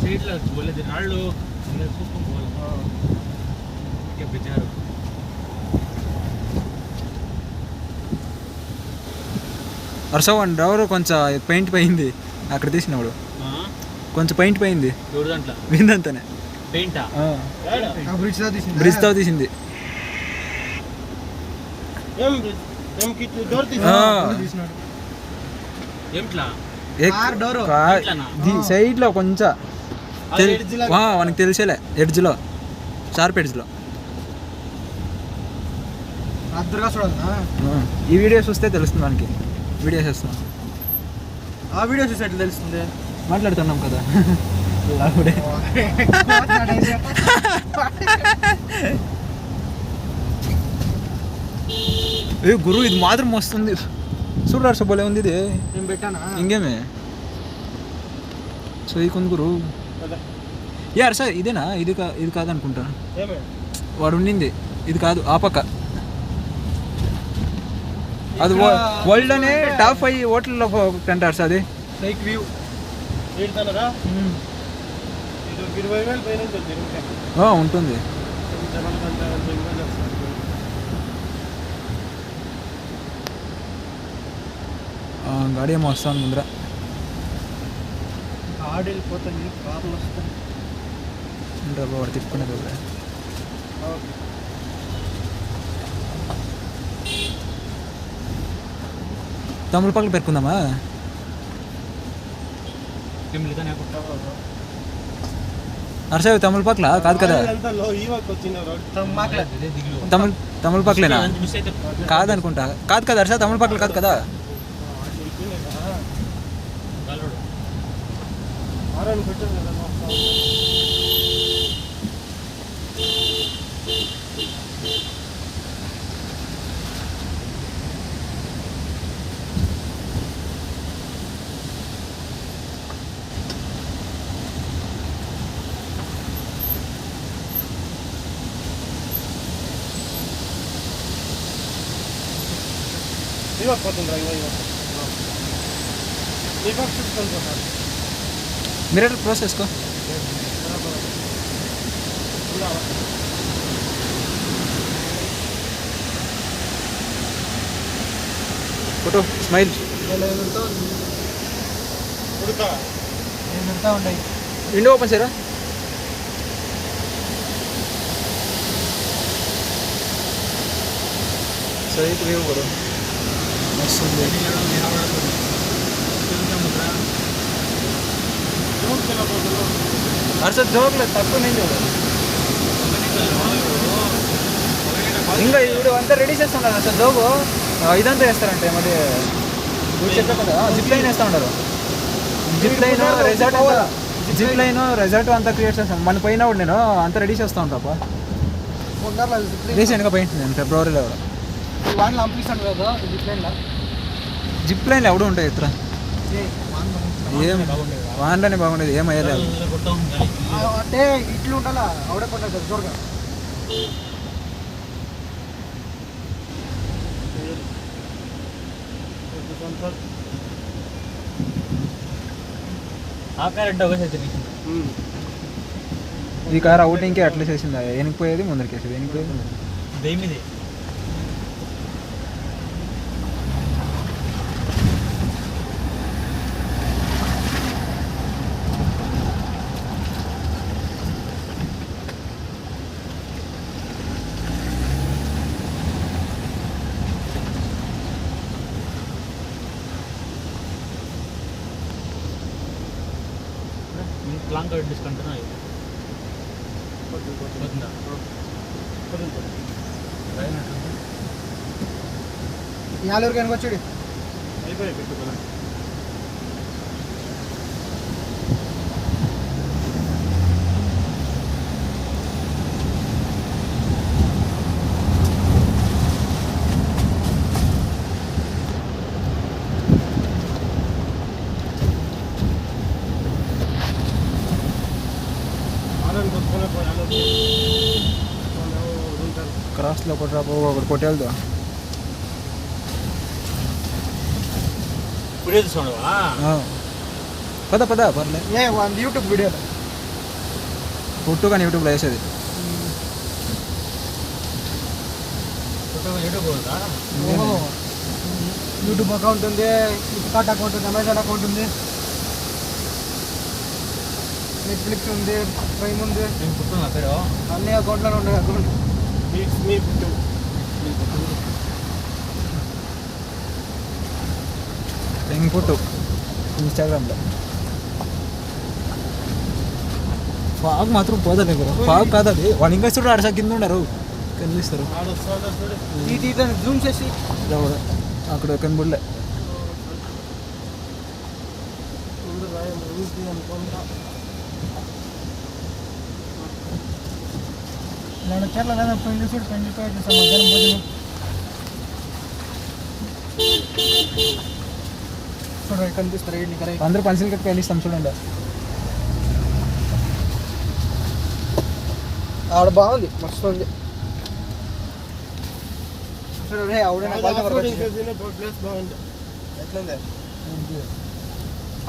సైడ్లో పోలేదు రాళ్ళు చూసుకొని పోవాలి పెట్టారు. వర్షం డ్రైవర్ కొంచెం పెయింట్ పోయింది అక్కడ తీసినప్పుడు, కొంచెం పెయింట్ పోయింది దాంట్లో విందంతానే పెయింటా బ్రిడ్జ్ తో తీసింది. సైడ్ లో కొంచెం మనకి తెలిసేలే ఎడ్జ్ లో, షార్ప్ ఎడ్జ్ లో. ఈ వీడియో చూస్తే తెలుస్తుంది మనకి, వీడియో చేస్తున్నాం. ఆ వీడియో చూసి ఎట్లా తెలుస్తుంది? మాట్లాడుతున్నాం కదా. ఏ గురు ఇది మాత్రం వస్తుంది చూడారు సబ్బోలే ఉంది ఇది. నేను పెట్టానా ఇంకేమే సో ఈ కొంది గురు యార్ సార్ ఇదేనా? ఇది ఇది కాదనుకుంటా, వాడు ఉండింది ఇది కాదు, ఆ పక్క. అది వరల్డ్ అనే టాప్ 5 హోటల్లో ఒకటి అంటారు సార్. అది లైక్ వ్యూ ఉంటుంది. గాడి ఏమో వస్తాను ముందర. గాడి వెళ్ళిపోతుంది, కార్లు వస్తాయి. వాడు తిప్పుకునేది ఒకటే. తమిళపాకలు పెట్టుకుందామా? అర్సవి తమిళపాకలా కాదు కదా? తమిళపాకలేనా? కాదనుకుంటా. కాదు కదా అర్సా, తమిళపాకలు కాదు కదా? मिरर प्रोसेस को फोटो स्माइल विंडो ओपन చేయరా सही व्यू करो मस्त ఉంది అర్స జోక్లే తక్కువ నేను ఇంకా ఇప్పుడు అంతా రెడీ చేస్తున్నారు అసలు జోగు ఇదంతా వేస్తారంటే మరి చెప్పా కదా జిప్ లైన్ వేస్తూ ఉంటారు జిప్ లైన్ రెసార్ట్ అంతా క్రియేట్ చేస్తాను మన పైన కూడా నేను అంతా రెడీ చేస్తూ ఉంటాపా రీసెంట్గా పోయింది నేను ఫిబ్రవరిలో జిప్ లైన్ ఎవడు ఉంటాయి ఇతర ఏం వాన్లోనే బాగుండేది ఏం అయ్యలేదు అంటే ఇట్లు ఉండాలా ఆవిడే పడ్డది జోరుగా ఈ కార్ అవుటింగ్కి అట్లా చేసింది వెనక్కిపోయేది ముందరికి వేసేది వెనక్కిపోయేది దేమిది లాంగ్ డిస్కౌంట్ యాలూరుకి వెనకొచ్చాడు అయిపోయి పెట్టుకోవాలి క్రాస్లో ఒకటి కొట్టేద్దా వీడియో చూసావా? పద పద పర్లే. యూట్యూబ్ వీడియో ఫోటో కానీ యూట్యూబ్లో వేసేది. యూట్యూబ్ పోదా? యూట్యూబ్ అకౌంట్ ఉంది, ఫ్లిప్కార్ట్ అకౌంట్ ఉంది, అమెజాన్ అకౌంట్ ఉంది, నెట్ఫ్లిక్స్ ఉంది, ప్రైమ్ ఉంది. నేను పుట్టు నా పేరు అన్ని అకౌంట్లోనే ఉన్నాయి. అకౌంట్ మీ పుట్టు ఫోటో ఇన్స్టాగ్రామ్లో. ఫాగ్ మాత్రం పోదా కదా, ఫాగ్ కాదు అది. వాళ్ళు ఇంకా చూడు అడసా కింద ఉన్నారు, కనిపిస్తారు. జూమ్ చేసి అక్కడ కనబడలే. చెట్ల లేదా పెళ్లి చూడు, పెళ్లి మధ్యాహ్నం భోజనం చూడండి కనిపిస్తారు. అందరూ పంచులు కట్టి కనిపిస్తాం చూడండి. ఆడ బాగుంది, మస్తు ఉంది.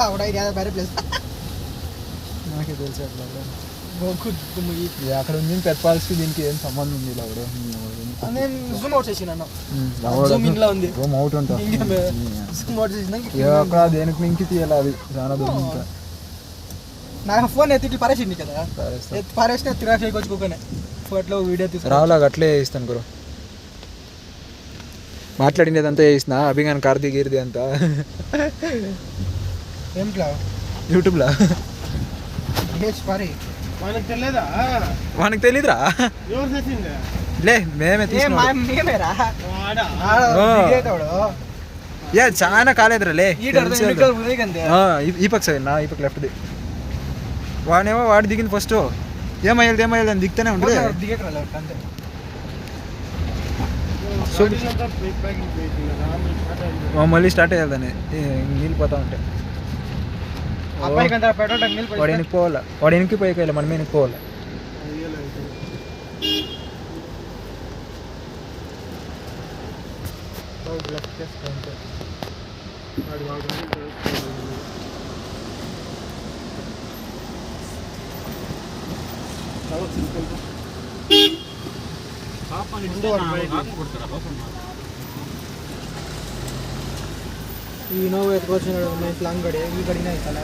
ఆవిడ వేరే ప్లేస్ నాకే తెలిసి అట్లా అక్కడ ఉంది. పెద్దపాల్స్కి దీనికి ఏం సంబంధం ఉంది? జూమ్ అవుట్ చేసి రూమ్ అవుట్ ఉంటా దేనికి మింకి తీయాలి, అది చాలా దూరం ఉంటా. నాకు ఫోన్ ఎత్తి పారేసింది కదా, పారేసిన తిరాక్ష వచ్చుకోకనే ఫోటో వీడియో తీసుకు రావులాగా అట్లే ఇస్తాను గురు. మాట్లాడినదంతా చేసిన అభిగాన్ కార్తీక్ గీర్ది అంతా ఏంట్లా యూట్యూబ్లో. మనకు తెలీదురా లే, మేమే మేమేరా చాలా కాలేదురా లే. ఈ పక్క సైడ్ నా ఈ పక్క లెఫ్ట్ది. వాడేమో వాడు దిగింది ఫస్ట్, ఏమయ్యాలి అని దిగుతూనే ఉంటుంది. మళ్ళీ స్టార్ట్ అయ్యాలి దాన్ని, నీళ్ళు పోతా ఉంటాయి. వాడు వెనక్కి పోవాలా, వాడు వెనక్కి పోయేకాయలే, మనమే వెనక్కి పోవాలా. ಈ ನೋವು ಎತ್ಕೋಚು ಮೈಸ್ ಲಾಂಗ್ ಗಡಿ ಈ ಗಡಿನ ಐತಲ್ಲ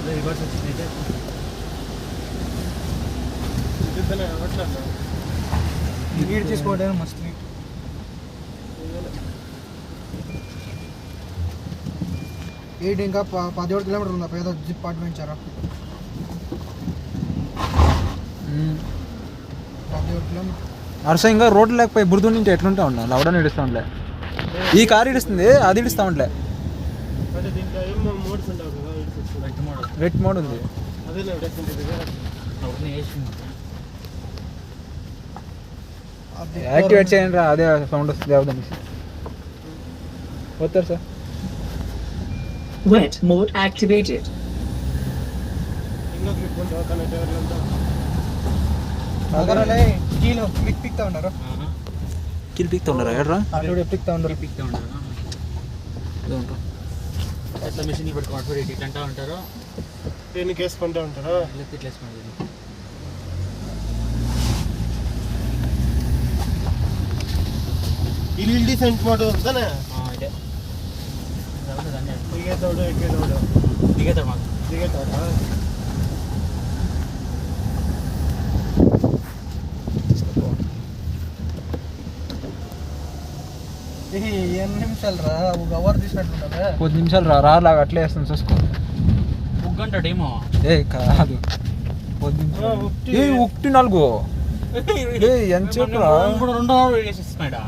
ರಿವರ್ಸ್ వచ్చింది. నీట్ తీసుకోవడం మస్తు నీట్. ఏడు ఇంకా 17 కిలోమీటర్లు ఉందా పేద జిప్ అడ్వెంచర్. 17 కిలోమీటర్ అరస ఇంకా రోడ్లు లేకపోయి బురద నుంచి ఎట్లుంటా ఉన్నా లవడ ఇడుస్తూ ఉండలే. ఈ కారు ఇడుస్తుంది, అది ఇడుస్తూ ఉండలే. రెడ్ మోడ్ ఉంది. యాక్టివేట్ చేయండి రా, అదే సౌండ్ వస్తుంది. అవుతుంది వస్తారు సార్. Wet mode activated. అగరలే కీలో పిక్తా ఉన్నారు. కిల్ పిక్తా ఉన్నారా? ఎడ్రా పిక్తా ఉన్నారు. ఎట్లా మిషన్ పెట్టుకోవాలి ఇట్లా అంటా ఉంటారు, దేనికి వేసుకుంటూ ఉంటారు. ఇట్లా వేసుకోండి. ಇಲ್ಲಿ ಡಿಸೆಂಟ್ ಮಾಡೋದು ತಾನೆ. ಇದೆ ದಿಗೇತೋಡು ಎಕ್ಕೆದೋಡು ದಿಗೇತಾಡ ಮಾತು ದಿಗೇತಾಡ ఎన్ని నిమిషాలు రా, ఒక అవర్ తీసినట్టుంటదా? 10 నిమిషాలు రా లాగా అట్లే వేస్తాను చూసుకో. 1 గంట డేమో కాదు 10 నిమిషాలు. 1:04 ఎంత చెప్పరా? 2 అవర్ వేసేస్తున్నాడా?